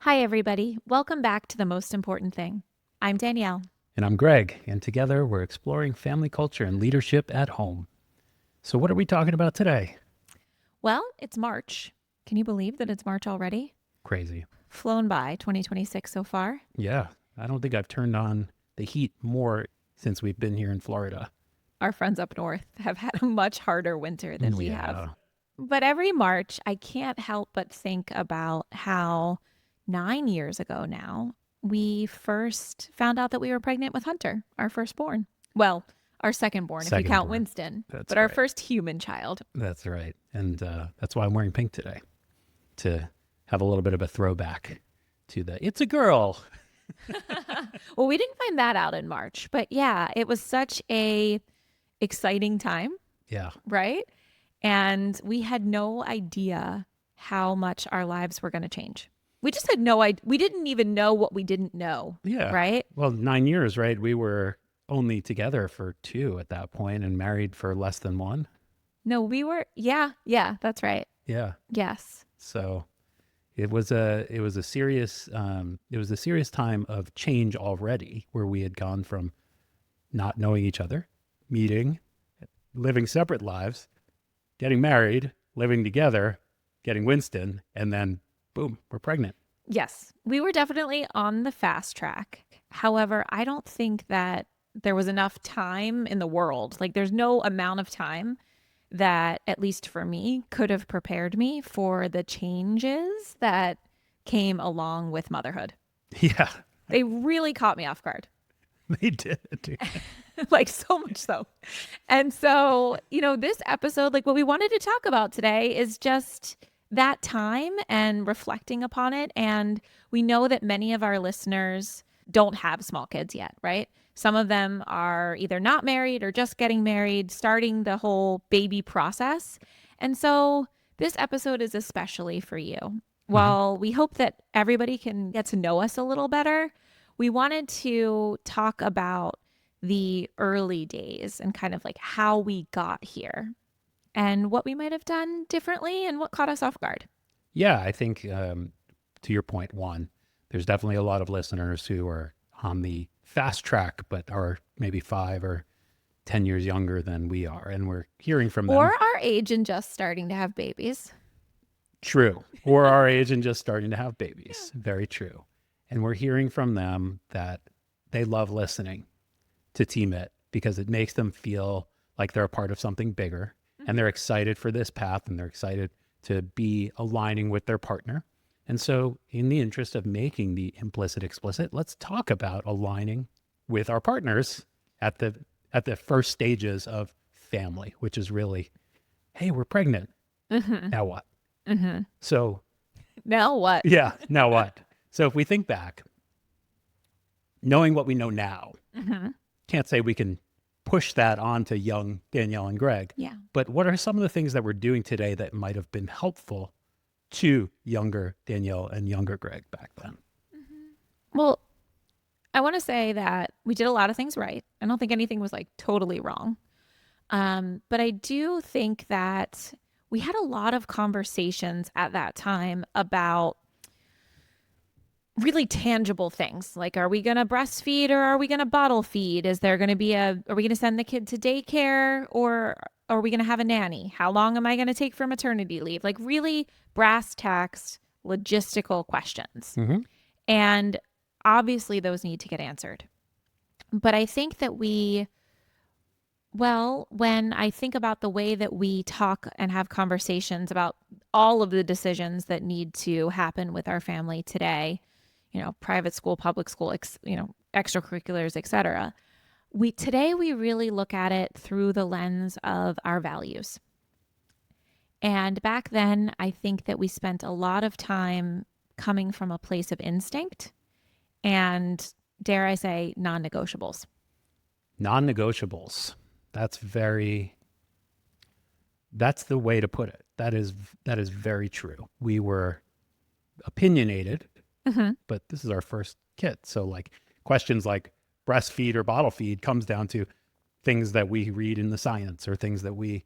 Hi, everybody. Welcome back to The Most Important Thing. I'm Danielle. And I'm Greg, and together we're exploring family culture and leadership at home. So, what are we talking about today? Well, it's March. Can you believe that it's March already? Crazy. Flown by 2026 so far. Yeah, I don't think I've turned on the heat more since we've been here in Florida. Our friends up north have had a much harder winter than we have. Yeah, But every March, I can't help but think about how 9 years ago now, we first found out that we were pregnant with Hunter, our firstborn. Well, our secondborn, if you second count born. Winston, That's but our right. first human child. That's right. And that's why I'm wearing pink today, to have a little bit of a throwback to the it's a girl. Well, we didn't find that out in March, but yeah, it was such a exciting time, Yeah. right? And we had no idea how much our lives were going to change. We just had no idea. We didn't even know what we didn't know, Yeah. right? Well, 9 years, right? We were only together for 2 at that point and married for less than 1. No, we were, yeah, that's right. Yeah. Yes. So it was a serious time of change already, where we had gone from not knowing each other, meeting, living separate lives, getting married, living together, getting Winston, and then boom, we're pregnant. Yes, we were definitely on the fast track. However, I don't think that there was enough time in the world. Like, there's no amount of time that, at least for me, could have prepared me for the changes that came along with motherhood. Yeah, They really caught me off guard, they did. like so much so. And so, this episode, like what we wanted to talk about today is just that time and reflecting upon it. And we know that many of our listeners don't have small kids yet, right? Some of them are either not married or just getting married, starting the whole baby process. And so this episode is especially for you. Mhm. While we hope that everybody can get to know us a little better, we wanted to talk about the early days and kind of like how we got here and what we might have done differently and what caught us off guard. Yeah, I think to your point, one, there's definitely a lot of listeners who are on the fast track, but are maybe 5 or 10 years younger than we are, and we're hearing from Or them. our age and just starting to have babies. True. Or our age and just starting to have babies. Very true. And we're hearing from them that they love listening to Team It because it makes them feel like they're a part of something bigger, and they're excited for this path, and they're excited to be aligning with their partner. And so, in the interest of making the implicit explicit, let's talk about aligning with our partners at the first stages of family, which is really, hey, we're pregnant. Mm-hmm. Now what? Mm-hmm. So Now what? yeah, now what? So if we think back, knowing what we know now, Mm-hmm. can't say we can push that on to young Danielle and Greg. Yeah. But what are some of the things that we're doing today that might have been helpful to younger Danielle and younger Greg back then? Well, I want to say that we did a lot of things right. I don't think anything was like totally wrong. But I do think that we had a lot of conversations at that time about really tangible things like, are we going to breastfeed or are we going to bottle feed? Is there going to be are we going to send the kid to daycare or are we going to have a nanny? How long am I going to take for maternity leave? Like, really brass tacks, logistical questions. Mm-hmm. And obviously those need to get answered. But I think that when I think about the way that we talk and have conversations about all of the decisions that need to happen with our family today, private school, public school, extracurriculars, etc. We really look at it through the lens of our values. And back then, I think that we spent a lot of time coming from a place of instinct and, dare I say, non-negotiables. Non-negotiables. That's the way to put it. That is very true. We were opinionated, Mm-hmm. but this is our first kid. So like questions like breastfeed or bottle feed comes down to things that we read in the science or things that we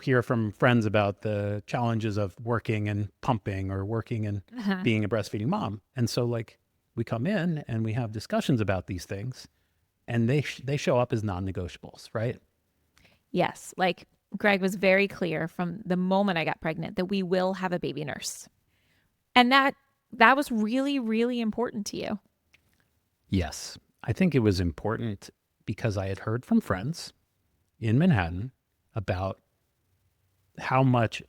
hear from friends about the challenges of working and pumping or working and being a breastfeeding mom. And so like we come in and we have discussions about these things, and they show up as non-negotiables, right? Yes. Like Greg was very clear from the moment I got pregnant that we will have a baby nurse. And that was really, really important to you. Yes. I think it was important because I had heard from friends in Manhattan about how much,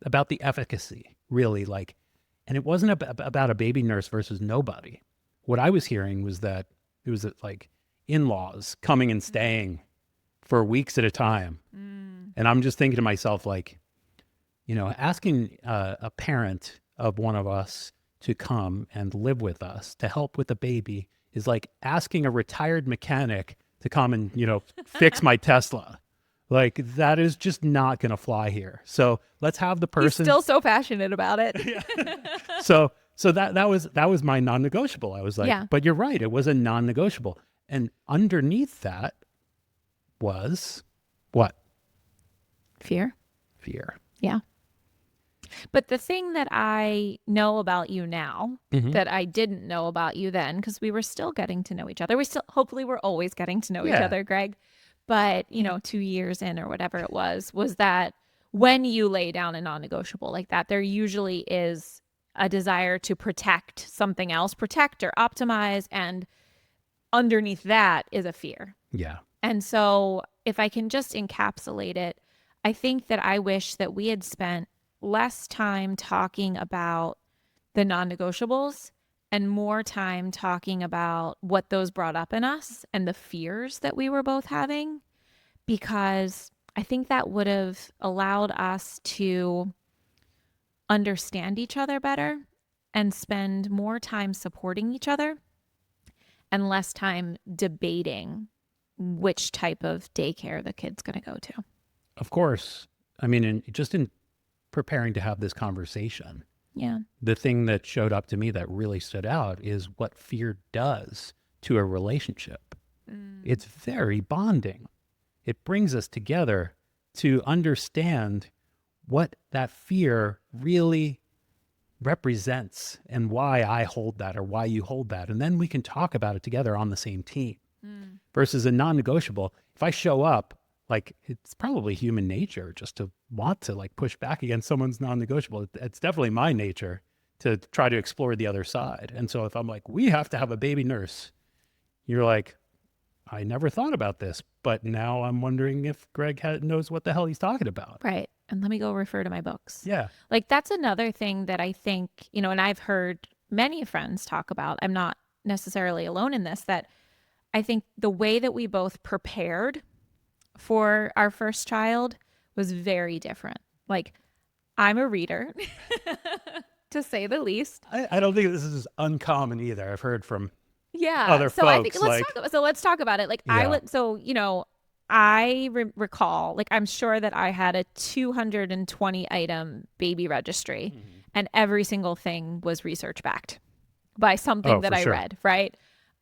about the efficacy, really, like, and it wasn't about a baby nurse versus nobody. What I was hearing was that it was like in-laws coming and staying for weeks at a time. And I'm just thinking to myself, like, asking a parent of one of us to come and live with us to help with a baby is like asking a retired mechanic to come and, fix my Tesla. Like, that is just not going to fly here. So let's have the person. He's still so passionate about it. So that was my non-negotiable. I was like, Yeah. but you're right. It was a non-negotiable. And underneath that was what? Fear. Fear. Yeah. But the thing that I know about you now that I didn't know about you then, because we were still getting to know each other. Hopefully we're always getting to know each other, Greg. But, 2 years in or whatever it was that when you lay down a non-negotiable like that, there usually is a desire to protect something else, protect or optimize. And underneath that is a fear. Yeah. And so if I can just encapsulate it, I think that I wish that we had spent less time talking about the non-negotiables and more time talking about what those brought up in us and the fears that we were both having, because I think that would have allowed us to understand each other better and spend more time supporting each other and less time debating which type of daycare the kid's going to go to. Of course. I mean, in preparing to have this conversation, the thing that showed up to me that really stood out is what fear does to a relationship. It's very bonding. It brings us together to understand what that fear really represents and why I hold that or why you hold that. And then we can talk about it together on the same team versus a non-negotiable. If I show up, like, it's probably human nature just to want to like push back against someone's non-negotiable. It's definitely my nature to try to explore the other side. And so if I'm like, we have to have a baby nurse, you're like, I never thought about this, but now I'm wondering if Greg knows what the hell he's talking about. Right. And let me go refer to my books. Yeah. Like, that's another thing that I think, and I've heard many friends talk about, I'm not necessarily alone in this, that I think the way that we both prepared for our first child was very different. Like, I'm a reader, to say the least. I don't think this is uncommon either. I've heard from Yeah. other so folks. I think let's talk about it. Like, I recall, like, I'm sure that I had a 220 item baby registry, and every single thing was research backed by something that I read, right?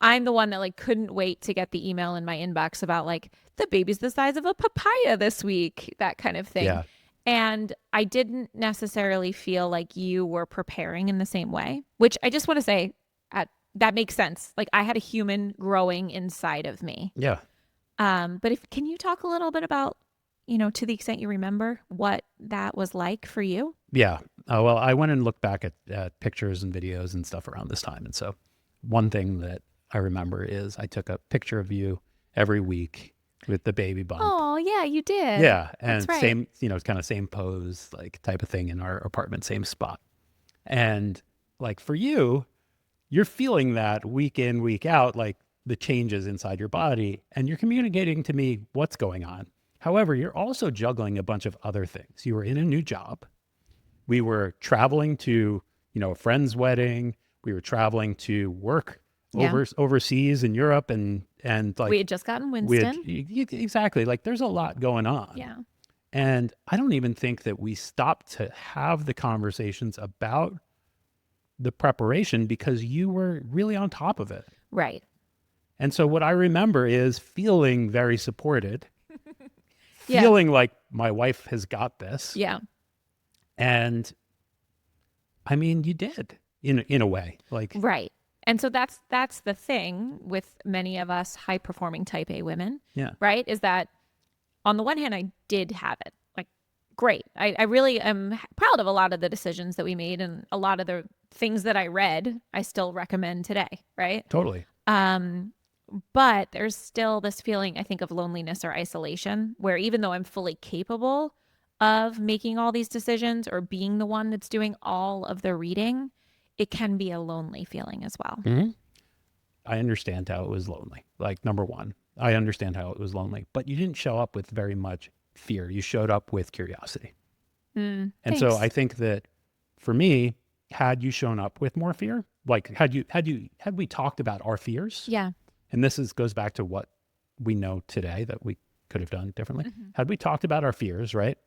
I'm the one that like couldn't wait to get the email in my inbox about like the baby's the size of a papaya this week, that kind of thing. Yeah. And I didn't necessarily feel like you were preparing in the same way, which I just want to say that makes sense. Like, I had a human growing inside of me. Yeah. But can you talk a little bit about, to the extent you remember, what that was like for you? Yeah. Well, I went and looked back at pictures and videos and stuff around this time. And so one thing that I remember is I took a picture of you every week with the baby bump. Oh, yeah, you did. Yeah. And that's right. Same, kind of same pose, like type of thing in our apartment, same spot. And like for you, you're feeling that week in, week out, like the changes inside your body, and you're communicating to me what's going on. However, you're also juggling a bunch of other things. You were in a new job. We were traveling to, a friend's wedding. We were traveling to work overseas in Europe, and like we had just gotten Winston. Exactly. Like, there's a lot going on. Yeah. And I don't even think that we stopped to have the conversations about the preparation because you were really on top of it. Right. And so what I remember is feeling very supported, Yeah. feeling like my wife has got this. Yeah. And I mean, you did in a way. Like, Right. And so that's the thing with many of us high performing type A women, yeah. right? Is that on the one hand, I did have it. Like, great. I really am proud of a lot of the decisions that we made, and a lot of the things that I read, I still recommend today, right? Totally. But there's still this feeling, I think, of loneliness or isolation, where even though I'm fully capable of making all these decisions or being the one that's doing all of the reading, it can be a lonely feeling as well. Mm-hmm. I understand how it was lonely. Like, number one, I understand how it was lonely, but you didn't show up with very much fear. You showed up with curiosity. And so I Thanks. think that for me, had you shown up with more fear, like had we talked about our fears, Yeah. and goes back to what we know today that we could have done differently. Mm-hmm. Had we talked about our fears, right,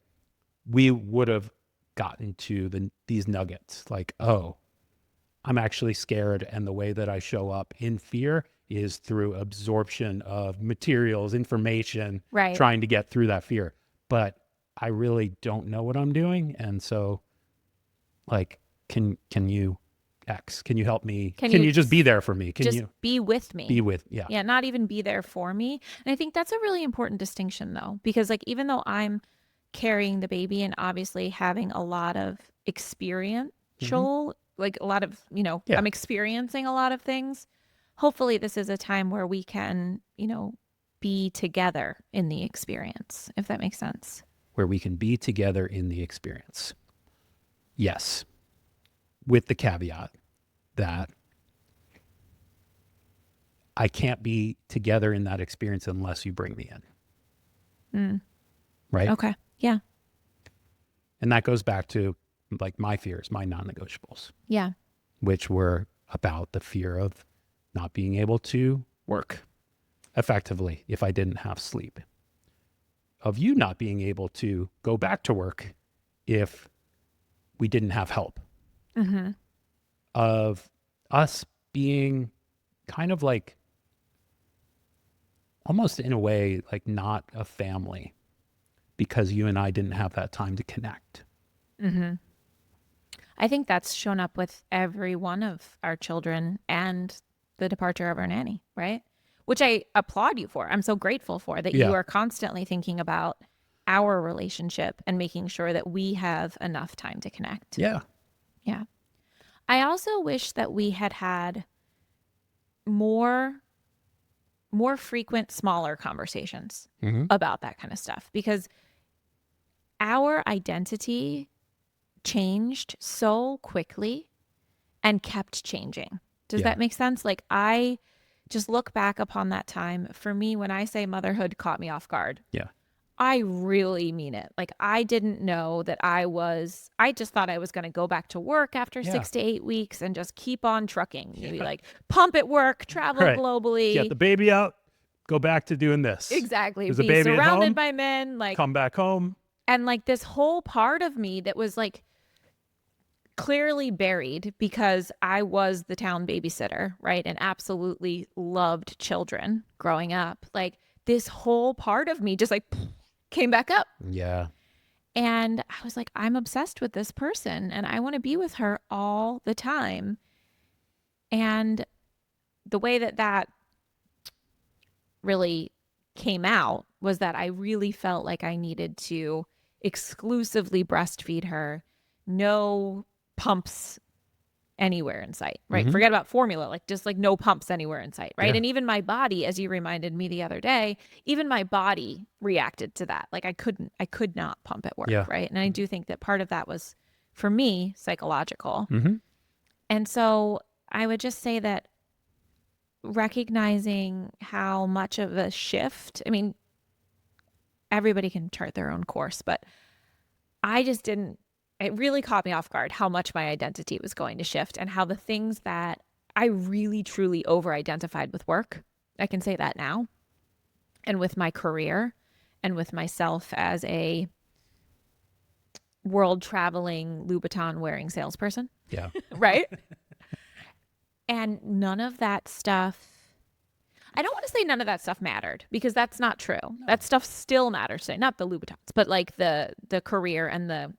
we would have gotten to these nuggets like, oh, I'm actually scared, and the way that I show up in fear is through absorption of materials, information, Right. trying to get through that fear. But I really don't know what I'm doing, and so, like, can you can you help me? Can you just be there for me? Can just you be with me? be with? Yeah. Yeah, not even be there for me. And I think that's a really important distinction, though, because like even though I'm carrying the baby and obviously having a lot of experiential, like a lot of, Yeah. I'm experiencing a lot of things. Hopefully, this is a time where we can, be together in the experience, if that makes sense. Where we can be together in the experience. Yes. With the caveat that I can't be together in that experience unless you bring me in. Right? Okay. Yeah. And that goes back to like my fears, my non-negotiables, Yeah. which were about the fear of not being able to work effectively if I didn't have sleep, of you not being able to go back to work if we didn't have help, of us being kind of like almost in a way like not a family because you and I didn't have that time to connect. I think that's shown up with every one of our children and the departure of our nanny, right? Which I applaud you for. I'm so grateful for that you Yeah. are constantly thinking about our relationship and making sure that we have enough time to connect. Yeah. Yeah. I also wish that we had more frequent, smaller conversations about that kind of stuff, because our identity changed so quickly and kept changing. Does Yeah. that make sense? Like, I just look back upon that time. For me, when I say motherhood caught me off guard, Yeah. I really mean it. Like, I didn't know that I just thought I was going to go back to work after Yeah. 6 to 8 weeks and just keep on trucking. Maybe like pump at work, travel Right. globally. Get the baby out, go back to doing this. Exactly. There's a Be baby at surrounded home, by men. Like, come back home. and like this whole part of me that was like clearly buried because I was the town babysitter, right? And absolutely loved children growing up. Like, this whole part of me just like came back up. Yeah. And I was like, I'm obsessed with this person and I want to be with her all the time. And the way that really came out was that I really felt like I needed to exclusively breastfeed her, no pumps anywhere in sight, right? Forget about formula, like just like no pumps anywhere in sight, right? Yeah. And even my body, as you reminded me the other day, even my body reacted to that. Like, I could not pump at work, Yeah. right? And I do think that part of that was, for me, psychological. Mm-hmm. And so I would just say that recognizing how much of a shift, I mean, everybody can chart their own course, but it really caught me off guard how much my identity was going to shift and how the things that I really truly over identified with work, I can say that now, and with my career and with myself as a world traveling Louboutin wearing salesperson, Yeah. right? And none of that stuff, I don't want to say none of that stuff mattered, because that's not true. No. That stuff still matters today. Not the Louboutins, but like the career and the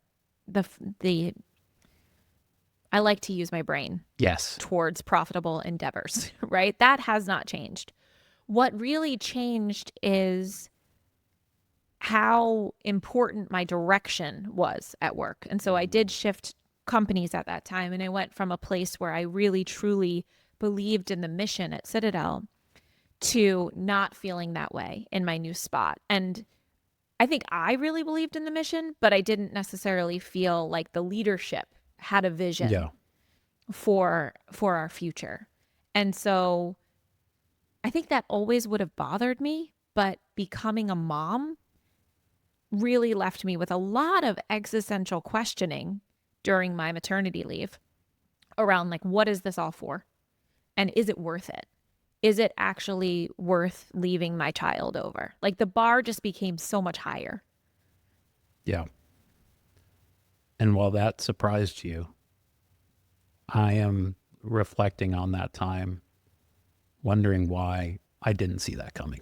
I like to use my brain Yes. towards profitable endeavors, right? That has not changed. What really changed is how important my direction was at work. And so I did shift companies at that time, and I went from a place where I really truly believed in the mission at Citadel to not feeling that way in my new spot. And I think I really believed in the mission, but I didn't necessarily feel like the leadership had a vision Yeah. for our future. And so I think that always would have bothered me, but becoming a mom really left me with a lot of existential questioning during my maternity leave around, like, what is this all for? And is it worth it? Is it actually worth leaving my child over? Like, the bar just became so much higher. Yeah. And while that surprised you, I am reflecting on that time, wondering why I didn't see that coming.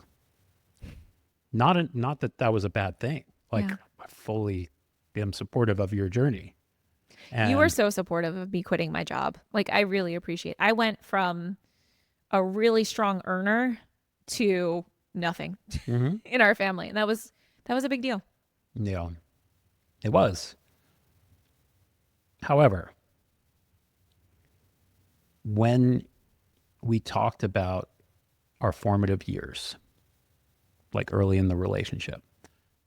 Not that that was a bad thing. Like, Yeah. I fully am supportive of your journey. And You were so supportive of me quitting my job. Like, I really appreciate it. I went from a really strong earner to nothing in our family. And that was a big deal. Yeah, it was. However, when we talked about our formative years, like early in the relationship,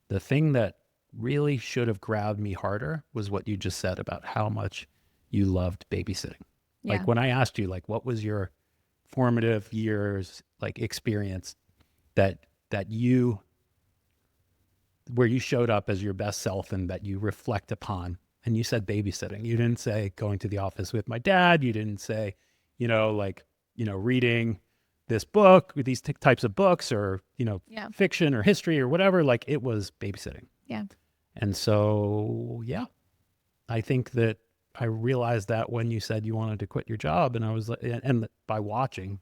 the thing that really should have grabbed me harder was what you just said about how much you loved babysitting. Yeah. Like, when I asked you, like, what was your formative years, like, experience that you, where you showed up as your best self and that you reflect upon, and you said babysitting. You didn't say going to the office with my dad. You didn't say, reading this book, these types of books, or, Yeah. fiction or history or whatever. Like, it was babysitting. Yeah. And so, yeah, I think that I realized that when you said you wanted to quit your job, and I was like, and by watching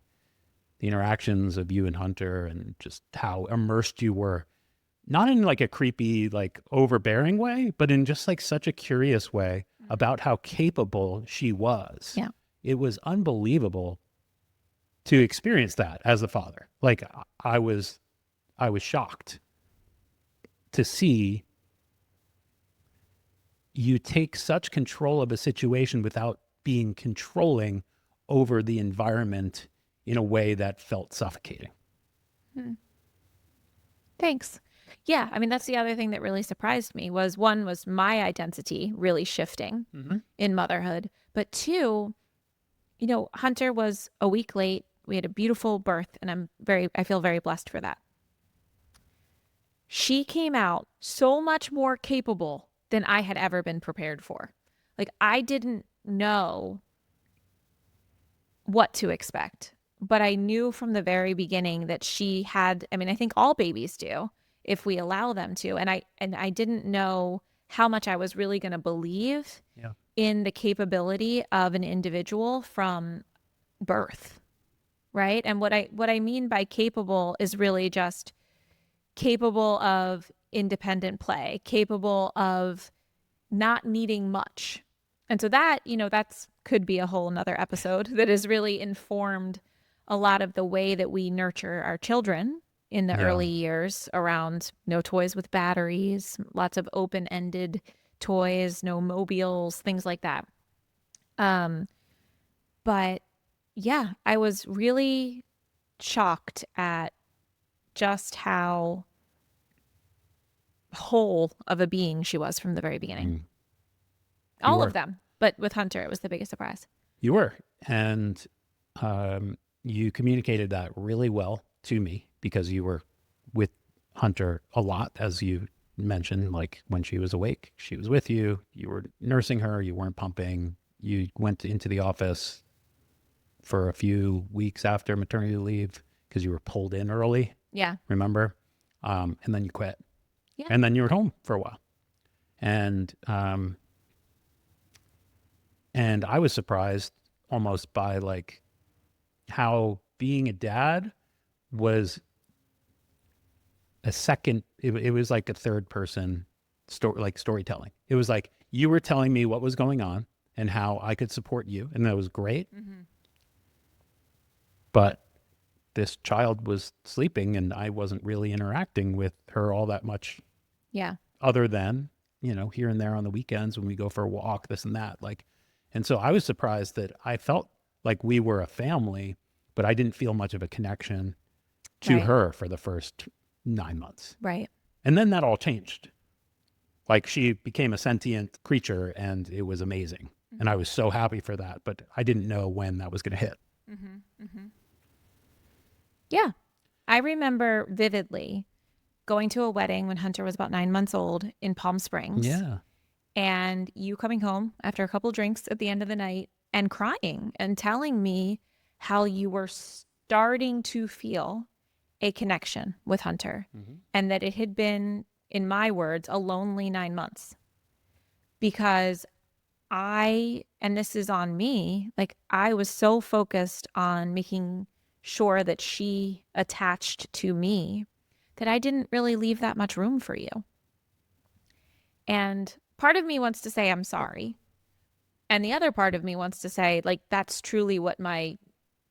the interactions of you and Hunter and just how immersed you were, not in like a creepy, like overbearing way, but in just like such a curious way about how capable she was. Yeah. It was unbelievable to experience that as a father. Like, I was shocked to see you take such control of a situation without being controlling over the environment in a way that felt suffocating. Thanks. Yeah. I mean, that's the other thing that really surprised me was, one, was my identity really shifting in motherhood. But two, Hunter was a week late. We had a beautiful birth, and I feel very blessed for that. She came out so much more capable than I had ever been prepared for. Like, I didn't know what to expect, but I knew from the very beginning that she had, I mean, I think all babies do if we allow them to. And I didn't know how much I was really going to believe in the capability of an individual from birth. Right? And what I mean by capable is really just capable of independent play, capable of not needing much. And so that, that's could be a whole nother episode that has really informed a lot of the way that we nurture our children in the early years, around no toys with batteries, lots of open-ended toys, no mobiles, things like that. But yeah, I was really shocked at just how whole of a being she was from the very beginning. All of them. But with Hunter, it was the biggest surprise. You were. And you communicated that really well to me, because you were with Hunter a lot, as you mentioned. Like, when she was awake, she was with you. You were nursing her. You weren't pumping. You went into the office for a few weeks after maternity leave because you were pulled in early. Yeah. Remember? And then you quit. Yeah. And then you were home for a while. And I was surprised almost by, like, how being a dad was a second, it was like a third person story, like storytelling. It was like you were telling me what was going on and how I could support you, and that was great. But this child was sleeping and I wasn't really interacting with her all that much. Yeah. Other than, here and there on the weekends when we go for a walk, this and that. And so I was surprised that I felt like we were a family, but I didn't feel much of a connection to Right. her for the first 9 months. Right. And then that all changed. Like she became a sentient creature and it was amazing. And I was so happy for that, but I didn't know when that was going to hit. Yeah. I remember vividly going to a wedding when Hunter was about 9 months old in Palm Springs. Yeah. And you coming home after a couple drinks at the end of the night and crying and telling me how you were starting to feel a connection with Hunter and that it had been, in my words, a lonely 9 months. Because and this is on me, like I was so focused on making sure that she attached to me that I didn't really leave that much room for you. And part of me wants to say, I'm sorry. And the other part of me wants to say, like, that's truly what my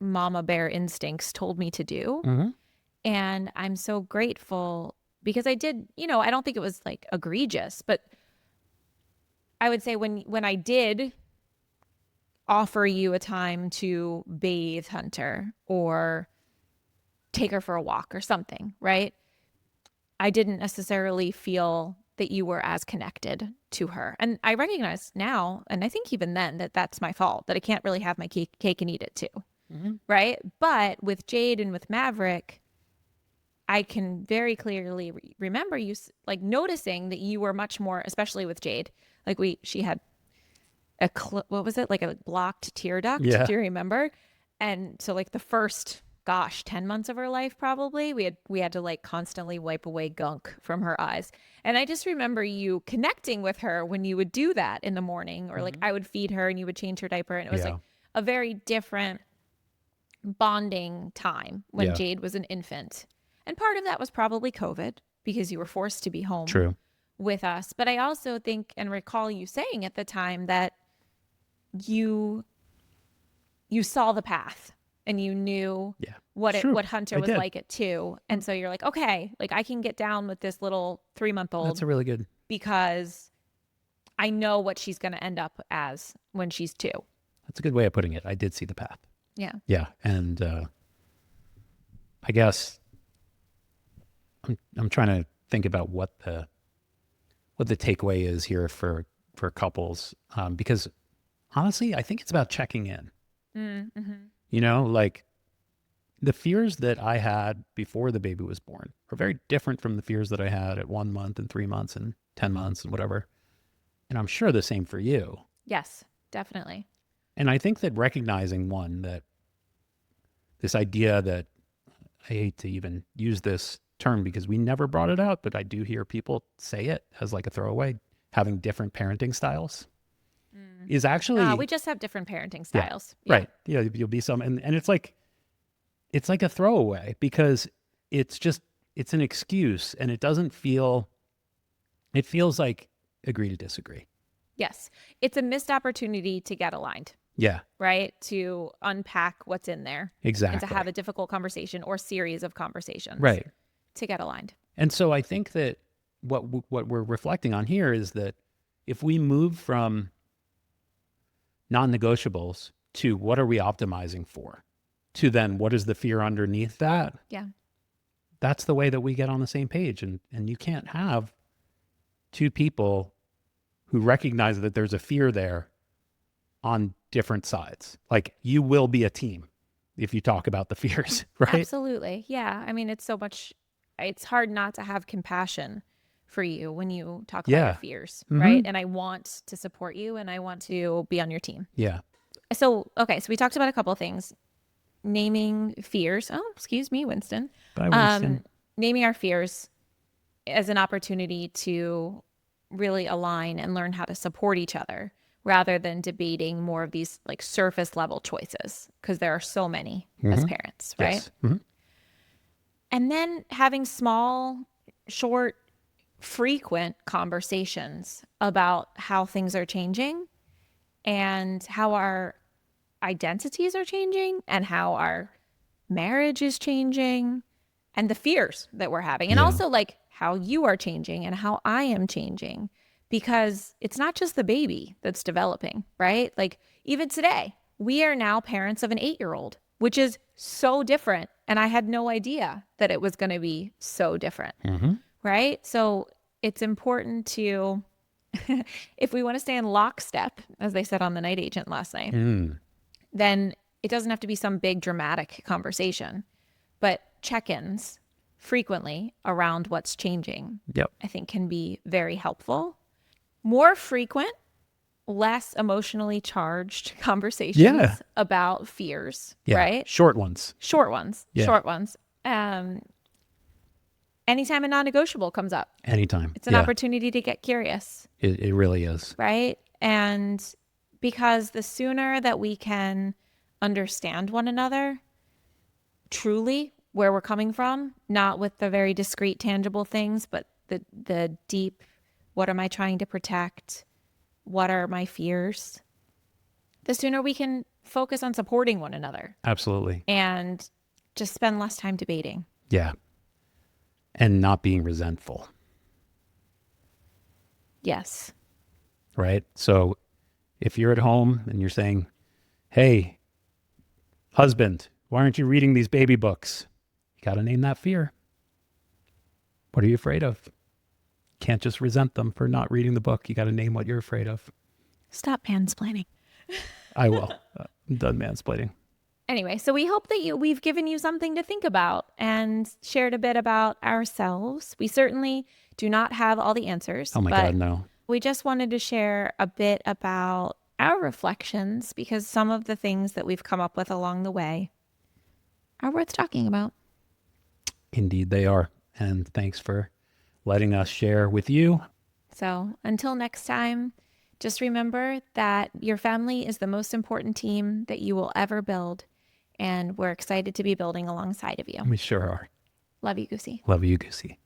mama bear instincts told me to do. And I'm so grateful because I did, I don't think it was like egregious, but I would say when I did offer you a time to bathe Hunter or take her for a walk or something, right? I didn't necessarily feel that you were as connected to her. And I recognize now, and I think even then, that that's my fault, that I can't really have my cake and eat it too, right? But with Jade and with Maverick, I can very clearly remember you like noticing that you were much more, especially with Jade, like she had what was it? Like a blocked tear duct. Yeah. Do you remember? And so like the first, 10 months of her life, probably we had to like constantly wipe away gunk from her eyes. And I just remember you connecting with her when you would do that in the morning, or like I would feed her and you would change her diaper. And it was like a very different bonding time when Jade was an infant. And part of that was probably COVID because you were forced to be home. True. With us. But I also think and recall you saying at the time that you saw the path and you knew what Hunter was like at 2. And so you're like, okay, like I can get down with this little 3-month-old. That's a really good, because I know what she's going to end up as when she's 2. that's a good way of putting it. I did see the path. Yeah. Yeah. And I guess I'm trying to think about what the takeaway is here for couples, because honestly, I think it's about checking in. Like the fears that I had before the baby was born are very different from the fears that I had at 1 month and 3 months and 10 months and whatever. And I'm sure the same for you. Yes, definitely. And I think that recognizing that this idea that, I hate to even use this term because we never brought it out, but I do hear people say it as like a throwaway, having different parenting styles is actually, we just have different parenting styles. Right. Yeah. You'll be and it's like a throwaway because it's an excuse and it feels like agree to disagree. Yes. It's a missed opportunity to get aligned. Yeah. Right. To unpack what's in there. Exactly. And to have a difficult conversation or series of conversations. Right. To get aligned. And so I think that what we're reflecting on here is that if we move from non-negotiables to what are we optimizing for, to then what is the fear underneath that? Yeah. That's the way that we get on the same page. And you can't have two people who recognize that there's a fear there on different sides. Like you will be a team if you talk about the fears, right? Absolutely. Yeah. I mean, it's hard not to have compassion for you when you talk about your fears, right? And I want to support you and I want to be on your team. Yeah. So, okay. So we talked about a couple of things. Naming fears. Oh, excuse me, Winston. Bye, Winston. Naming our fears as an opportunity to really align and learn how to support each other rather than debating more of these like surface level choices because there are so many as parents, right? Yes. Mm-hmm. And then having small, short, frequent conversations about how things are changing and how our identities are changing and how our marriage is changing and the fears that we're having. And Yeah. also like how you are changing and how I am changing, because it's not just the baby that's developing, right? Like even today, we are now parents of an 8-year-old, which is so different. And I had no idea that it was going to be so different, right? So it's important to, if we want to stay in lockstep, as they said on The Night Agent last night, then it doesn't have to be some big dramatic conversation, but check-ins frequently around what's changing, Yep. I think can be very helpful. More frequent, less emotionally charged conversations Yeah. about fears, Yeah. right? Short ones. Short ones, Yeah. short ones. Anytime a non-negotiable comes up, Anytime. it's an Yeah. opportunity to get curious, It really is. right? And because the sooner that we can understand one another truly, where we're coming from, not with the very discrete, tangible things, but the deep, what am I trying to protect? What are my fears? The sooner we can focus on supporting one another Absolutely. and just spend less time debating. Yeah. And not being resentful, Yes. right? So if you're at home and you're saying, hey, husband, why aren't you reading these baby books? You got to name that fear. What are you afraid of? Can't just resent them for not reading the book. You got to name what you're afraid of. Stop mansplaining. I will. I'm done mansplaining. Anyway, so we hope that we've given you something to think about and shared a bit about ourselves. We certainly do not have all the answers. Oh my God, no. We just wanted to share a bit about our reflections because some of the things that we've come up with along the way are worth talking about. Indeed, they are. And thanks for letting us share with you. So until next time, just remember that your family is the most important team that you will ever build. And we're excited to be building alongside of you. We sure are. Love you, Goosey. Love you, Goosey.